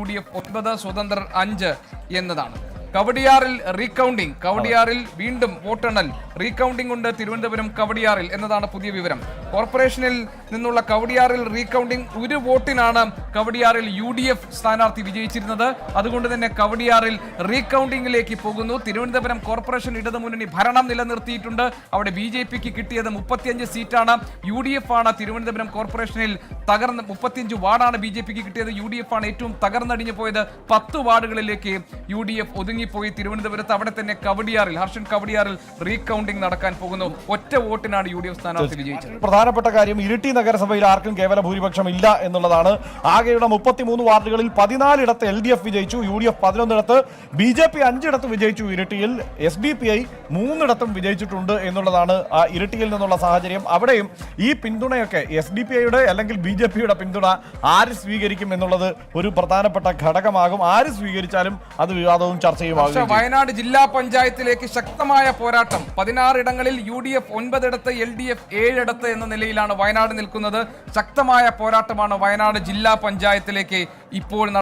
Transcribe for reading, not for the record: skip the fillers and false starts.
UDF 9, സ്വതന്ത്രർ 5 എന്നതാണ്. കവടിയാറിൽ recounting, കവടിയാറിൽ വീണ്ടും വോട്ടെണ്ണൽ, റീകൗണ്ടിംഗ് ഉണ്ട് തിരുവനന്തപുരം കവടിയാറിൽ എന്നതാണ് പുതിയ വിവരം. കോർപ്പറേഷനിൽ നിന്നുള്ള കവടിയാറിൽ റീകൗണ്ടിംഗ്, ഒരു വോട്ടിനാണ് കവടിയാറിൽ UDF സ്ഥാനാർത്ഥി വിജയിച്ചിരുന്നത്. അതുകൊണ്ട് തന്നെ കവടിയാറിൽ റീകൗണ്ടിംഗിലേക്ക് പോകുന്നു. തിരുവനന്തപുരം കോർപ്പറേഷൻ ഇടതുമുന്നണി ഭരണം നിലനിർത്തിയിട്ടുണ്ട്. അവിടെ BJPക്ക് കിട്ടിയത് 35 സീറ്റാണ്. UDF ആണ് തിരുവനന്തപുരം കോർപ്പറേഷനിൽ 35 വാർഡാണ് BJPക്ക് കിട്ടിയത്. UDF ആണ് ഏറ്റവും തകർന്നടിഞ്ഞു പോയത്. 10 വാർഡുകളിലേക്ക് UDF ഒതുങ്ങിപ്പോയി. തിരുവനന്തപുരത്ത് അവിടെ തന്നെ കവടിയാറിൽ, ഹർഷൻ കവടിയാറിൽ റീകൗണ്ടിംഗ് നടക്കാൻ പോകുന്നു. ഒറ്റ വോട്ടിനാണ് UDF സ്ഥാനാർത്ഥി വിജയിച്ചത്. പ്രധാനപ്പെട്ട കാര്യം ഇരിട്ടി നഗരസഭയിൽ ആർക്കും കേവല ഭൂരിപക്ഷം ഇല്ല എന്നുള്ളതാണ്. ആകെയുള്ള 33 വാർഡുകളിൽ 14 ഇടത്ത് LDF വിജയിച്ചു, UDF 11 ഇടത്ത്, BJP 5 ഇടത്ത് വിജയിച്ചു. ഇരിട്ടിയിൽ SDPI 3 ഇടത്തും വിജയിച്ചിട്ടുണ്ട് എന്നുള്ളതാണ് ഇരിട്ടിയിൽ നിന്നുള്ള സാഹചര്യം. അവിടെയും ഈ പിന്തുണയൊക്കെ SDPIയുടെ അല്ലെങ്കിൽ BJPയുടെ പിന്തുണ ആര് സ്വീകരിക്കും എന്നുള്ളത് ഒരു പ്രധാനപ്പെട്ട ഘടകമാകും. ആര് സ്വീകരിച്ചാലും അത് വിവാദവും ചർച്ചയുമാകും. വയനാട് ജില്ലാ പഞ്ചായത്തിലേക്ക് ശക്തമായ പോരാട്ടം. 16 ഇടങ്ങളിൽ UDF 9 ഇടത്ത്, LDF 7 ഇടത്ത് എന്ന നിലയിലാണ് വയനാട് നിൽക്കുന്നത്. ശക്തമായ പോരാട്ടമാണ് വയനാട് ജില്ലാ പഞ്ചായത്തിലേക്ക് ഇപ്പോൾ